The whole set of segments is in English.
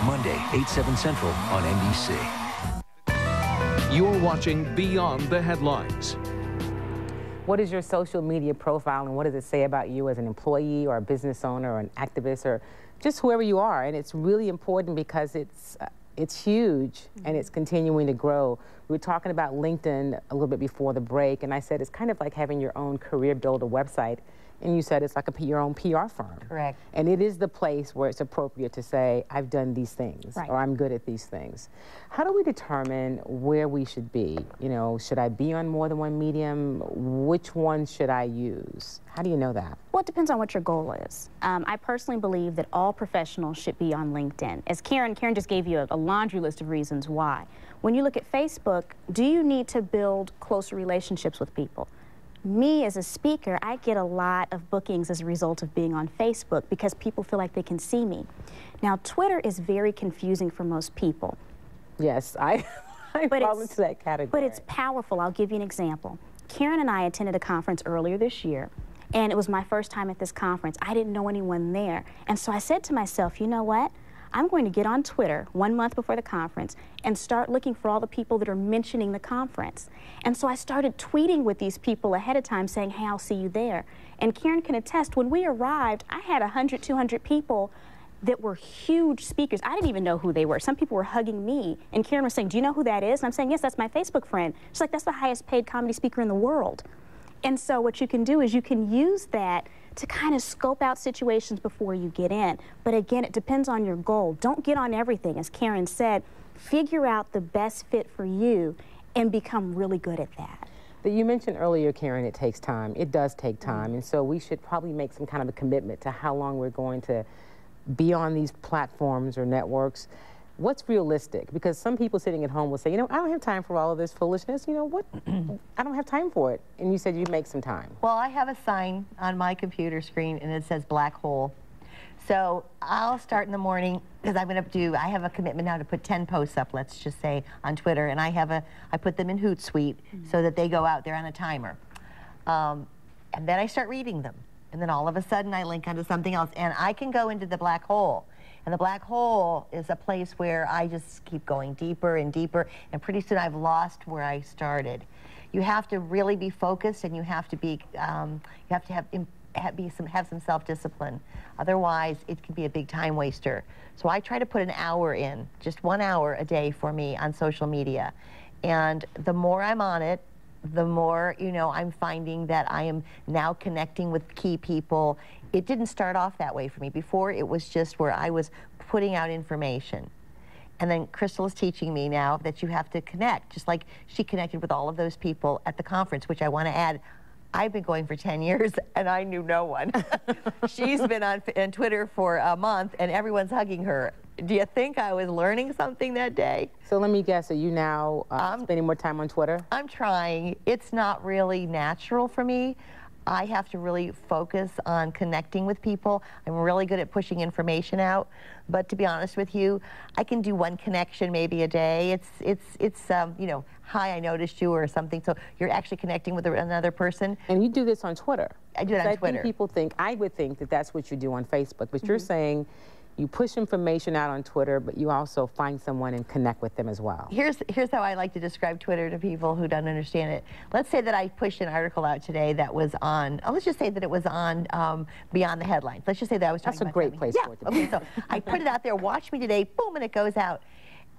Monday, 8, 7 Central on NBC. You're watching Beyond the Headlines. What is your social media profile, and what does it say about you as an employee or a business owner or an activist or just whoever you are? And it's really important because it's huge and it's continuing to grow. We were talking about LinkedIn a little bit before the break, and I said it's kind of like having your own career builder website. And you said it's like your own PR firm. Correct. And it is the place where it's appropriate to say, I've done these things, right, or I'm good at these things. How do we determine where we should be? You know, should I be on more than one medium? Which one should I use? How do you know that? Well, it depends on what your goal is. I personally believe that all professionals should be on LinkedIn. As Karen just gave you a laundry list of reasons why. When you look at Facebook, do you need to build closer relationships with people? Me, as a speaker, I get a lot of bookings as a result of being on Facebook because people feel like they can see me. Now, Twitter is very confusing for most people. Yes, I fall into that category. But it's powerful. I'll give you an example. Karen and I attended a conference earlier this year, and it was my first time at this conference. I didn't know anyone there. And so I said to myself, you know what? I'm going to get on Twitter 1 month before the conference and start looking for all the people that are mentioning the conference. And so I started tweeting with these people ahead of time saying, hey, I'll see you there. And Karen can attest, when we arrived, I had 100, 200 people that were huge speakers. I didn't even know who they were. Some people were hugging me. And Karen was saying, do you know who that is? And I'm saying, yes, that's my Facebook friend. She's like, that's the highest paid comedy speaker in the world. And so what you can do is you can use that to kind of scope out situations before you get in. But again, it depends on your goal. Don't get on everything. As Karen said, figure out the best fit for you and become really good at that. But you mentioned earlier, Karen, it takes time. It does take time. And so we should probably make some kind of a commitment to how long we're going to be on these platforms or networks. What's realistic? Because some people sitting at home will say, you know, I don't have time for all of this foolishness. You know what? I don't have time for it. And you said you'd make some time. Well, I have a sign on my computer screen and it says black hole. So I'll start in the morning because I have a commitment now to put 10 posts up, let's just say, on Twitter. And I put them in Hootsuite so that they go out there on a timer. And then I start reading them. And then all of a sudden I link onto something else. And I can go into the black hole. And the black hole is a place where I just keep going deeper and deeper, and pretty soon I've lost where I started. You have to really be focused, and you have to be, have some self-discipline. Otherwise, it can be a big time waster. So I try to put an hour in, just 1 hour a day for me on social media. And the more I'm on it, the more, you know, I'm finding that I am now connecting with key people. It didn't start off that way for me. Before, it was just where I was putting out information. And then Crystal is teaching me now that you have to connect, just like she connected with all of those people at the conference, which I want to add, I've been going for 10 years and I knew no one. She's been on Twitter for a month and everyone's hugging her. Do you think I was learning something that day? So let me guess, are you now spending more time on Twitter? I'm trying. It's not really natural for me. I have to really focus on connecting with people. I'm really good at pushing information out. But to be honest with you, I can do one connection maybe a day. It's you know, hi, I noticed you or something. So you're actually connecting with another person. And you do this on Twitter. I do it on Twitter. I would think that that's what you do on Facebook. But you're saying you push information out on Twitter, but you also find someone and connect with them as well. Here's how I like to describe Twitter to people who don't understand it. Let's say that I pushed an article out today that was on, let's just say that it was on Beyond the Headlines. Let's just say that I was talking about That's a great place for it to be. Okay, so I put it out there, watch me today, boom, and it goes out.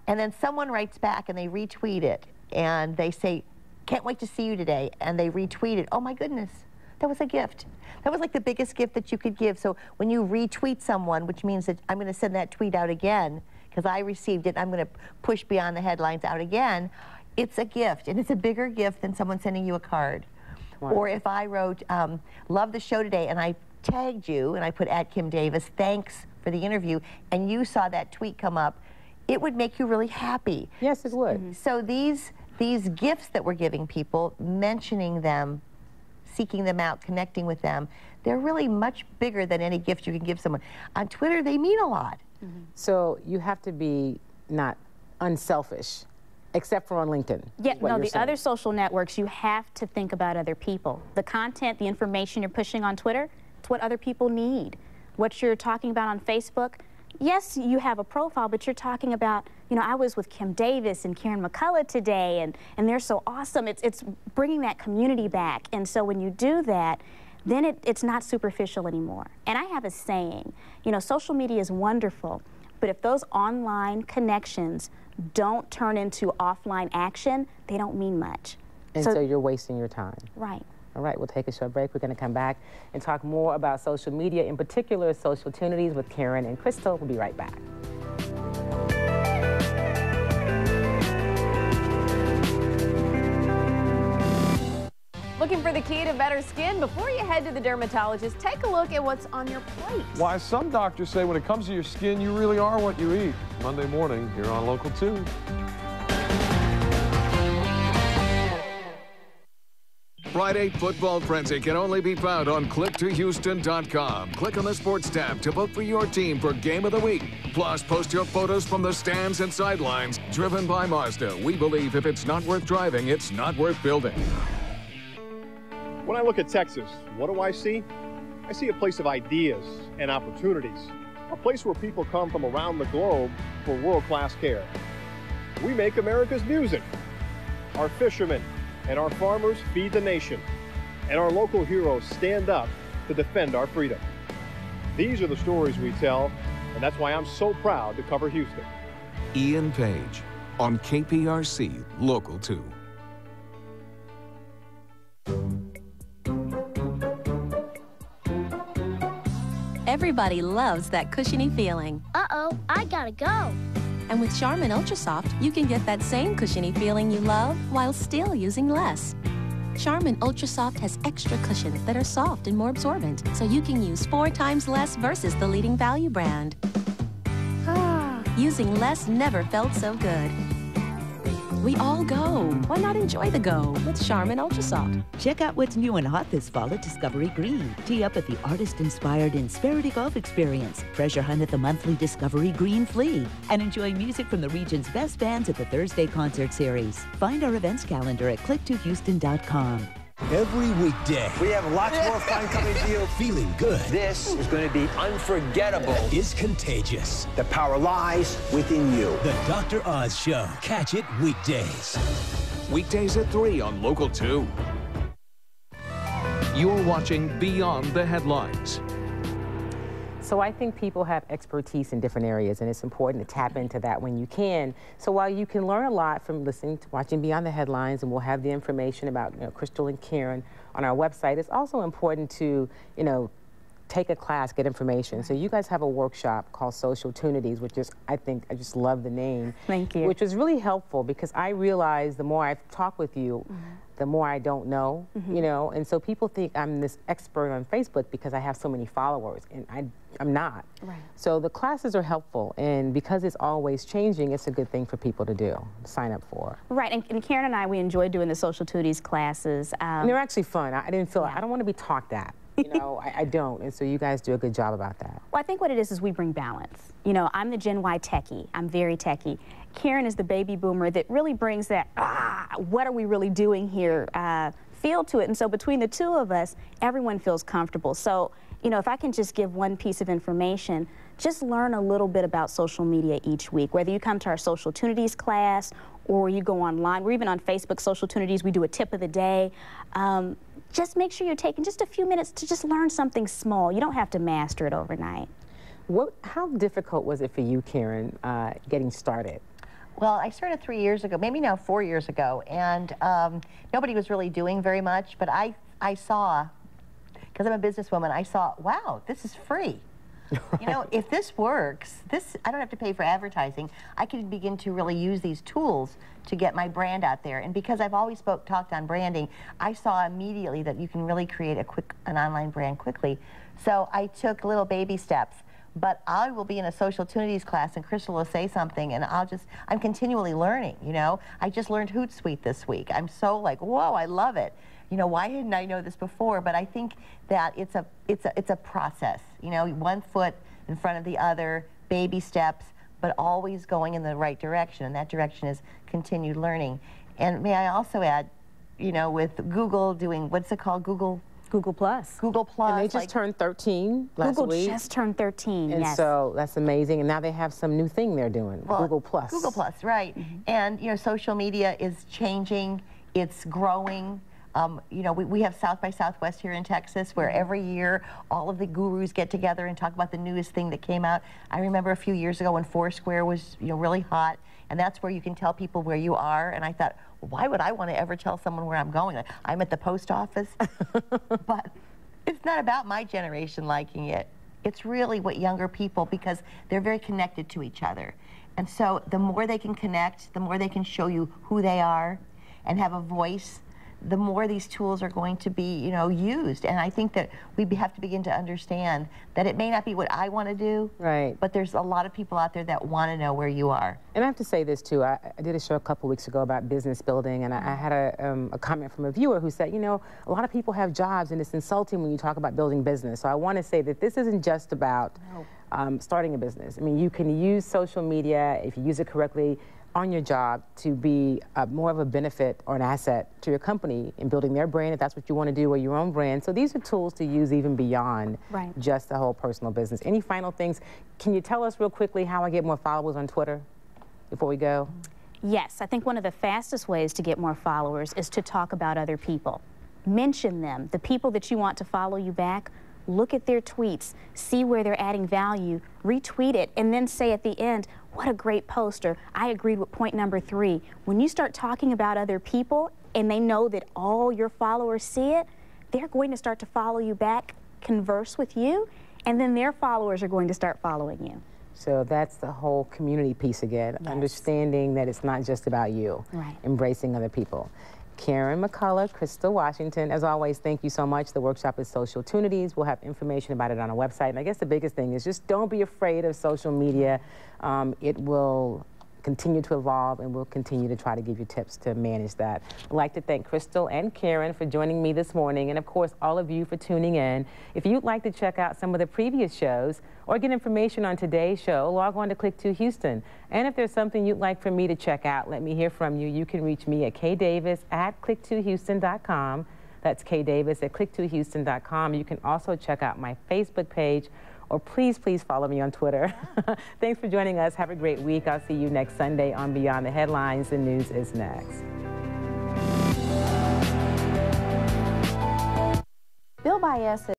And then someone writes back and they retweet it, and they say, can't wait to see you today, and they retweet it. Oh my goodness. That was a gift. That was like the biggest gift that you could give. So when you retweet someone, which means that I'm going to send that tweet out again, because I received it, I'm going to push Beyond the Headlines out again, it's a gift. And it's a bigger gift than someone sending you a card. Wow. Or if I wrote, love the show today, and I tagged you, and I put @KimDavis, thanks for the interview, and you saw that tweet come up, it would make you really happy. Yes, it would. So these gifts that we're giving people, mentioning them, seeking them out, connecting with them, they're really much bigger than any gift you can give someone. On Twitter, they mean a lot. So you have to be not unselfish, except for on LinkedIn. Yeah, no, the other social networks, you have to think about other people. The content, the information you're pushing on Twitter, it's what other people need. What you're talking about on Facebook, yes, you have a profile, but you're talking about, you know, I was with Kim Davis and Karen McCullough today, and they're so awesome. It's bringing that community back. And so when you do that, then it's not superficial anymore. And I have a saying, you know, social media is wonderful, but if those online connections don't turn into offline action, they don't mean much. And so you're wasting your time. Right. All right, we'll take a short break. We're going to come back and talk more about social media, in particular social tunities, with Karen and Crystal. We'll be right back. Looking for the key to better skin? Before you head to the dermatologist, take a look at what's on your plate. Why, some doctors say when it comes to your skin, you really are what you eat. Monday morning here on Local 2. Friday Football Frenzy can only be found on click2houston.com. Click on the sports tab to vote for your team for Game of the Week. Plus, post your photos from the stands and sidelines. Driven by Mazda, we believe if it's not worth driving, it's not worth building. When I look at Texas, what do I see? I see a place of ideas and opportunities. A place where people come from around the globe for world-class care. We make America's music. Our fishermen and our farmers feed the nation, and our local heroes stand up to defend our freedom. These are the stories we tell, and that's why I'm so proud to cover Houston. Ian Page on KPRC Local 2. Everybody loves that cushiony feeling. Uh-oh, I gotta go. And with Charmin Ultra Soft, you can get that same cushiony feeling you love while still using less. Charmin Ultra Soft has extra cushions that are soft and more absorbent, so you can use 4 times less versus the leading value brand. Using less never felt so good. We all go. Why not enjoy the go with Charmin Ultra Soft? Check out what's new and hot this fall at Discovery Green. Tee up at the artist-inspired Insperity Golf Experience. Treasure hunt at the monthly Discovery Green Flea. And enjoy music from the region's best bands at the Thursday Concert Series. Find our events calendar at click2houston.com. Every weekday, we have lots more fun coming to you. Feeling good. This is going to be unforgettable. Is contagious. The power lies within you. The Dr. Oz Show. Catch it weekdays. Weekdays at 3 on Local 2. You're watching Beyond the Headlines. So I think people have expertise in different areas, and it's important to tap into that when you can. So while you can learn a lot from watching Beyond the Headlines, and we'll have the information about Crystal and Karen on our website, it's also important to, take a class, get information. So you guys have a workshop called Social Tunities, which is, I just love the name. Thank you. Which was really helpful because I realized the more I've talked with you, the more I don't know, and so people think I'm this expert on Facebook because I have so many followers, and I'm not. Right. So the classes are helpful, and because it's always changing, it's a good thing for people to do, sign up for. Right, and Karen and I, we enjoy doing the Social Tunities classes. And they're actually fun. I didn't feel, I don't want to be talked at. I don't, and so you guys do a good job about that. Well, I think what it is we bring balance. I'm the Gen Y techie. I'm very techie. Karen is the baby boomer that really brings that, what are we really doing here, feel to it. And so between the two of us, everyone feels comfortable. So, if I can just give one piece of information, just learn a little bit about social media each week, whether you come to our Social Tunities class or you go online. We're even on Facebook, Social Tunities. We do a tip of the day. Just make sure you're taking just a few minutes to just learn something small. You don't have to master it overnight. How difficult was it for you, Karen, getting started? Well, I started 3 years ago, maybe now 4 years ago, and nobody was really doing very much, but I saw, because I'm a businesswoman, I saw, wow, this is free. If this works, I don't have to pay for advertising. I can begin to really use these tools to get my brand out there. And because I've always talked on branding, I saw immediately that you can really create an online brand quickly. So I took little baby steps. But I will be in a Social Tunities class, and Crystal will say something, and I'm continually learning, I just learned Hootsuite this week. I'm so like, whoa, I love it. Why didn't I know this before? But I think that it's a process, one foot in front of the other, baby steps, but always going in the right direction, and that direction is continued learning. And may I also add, with Google doing, what's it called, Google Google Plus. Google Plus. And they just turned 13 last week. Google just turned 13, and yes. so that's amazing. And now they have some new thing they're doing, Google Plus. Google Plus, right. And, you know, social media is changing. It's growing. You know, we have South by Southwest here in Texas, where every year all of the gurus get together and talk about the newest thing that came out. I remember a few years ago when Foursquare was, you know, really hot, and that's where you can tell people where you are. And I thought, well, why would I want to ever tell someone where I'm going? Like, I'm at the post office. But it's not about my generation liking it. It's really what younger people, because they're very connected to each other. And so the more they can connect, the more they can show you who they are and have a voice, the more these tools are going to be, you know, used. And I think that we have to begin to understand that it may not be what I want to do, right? But there's a lot of people out there that want to know where you are. And I have to say this too. I did a show a couple weeks ago about business building, and I had a comment from a viewer who said, you know, a lot of people have jobs, and it's insulting when you talk about building business. So I want to say that this isn't just about starting a business. I mean, you can use social media, if you use it correctly, on your job to be more of a benefit or an asset to your company in building their brand, if that's what you want to do, or your own brand. So these are tools to use even beyond just the whole personal business. Any final things? Can you tell us real quickly how I get more followers on Twitter before we go? Yes, I think one of the fastest ways to get more followers is to talk about other people. Mention them, the people that you want to follow you back. Look at their tweets, see where they're adding value, retweet it, and then say at the end, what a great poster. I agreed with point number 3. When you start talking about other people and they know that all your followers see it, they're going to start to follow you back, converse with you, and then their followers are going to start following you. So that's the whole community piece again, understanding that it's not just about you, embracing other people. Karen McCullough, Crystal Washington, as always, thank you so much. The workshop is Social Tunities. We'll have information about it on our website. And I guess the biggest thing is just don't be afraid of social media. It will continue to evolve, and we'll continue to try to give you tips to manage that. I'd like to thank Crystal and Karen for joining me this morning, and of course all of you for tuning in. If you'd like to check out some of the previous shows or get information on today's show, log on to Click to Houston. And if there's something you'd like for me to check out, let me hear from you. You can reach me at kdavis@click2houston.com. That's kdavis@click2houston.com. You can also check out my Facebook page, or please follow me on Twitter. Thanks for joining us. Have a great week. I'll see you next Sunday on Beyond the Headlines. The news is next. Bill Baez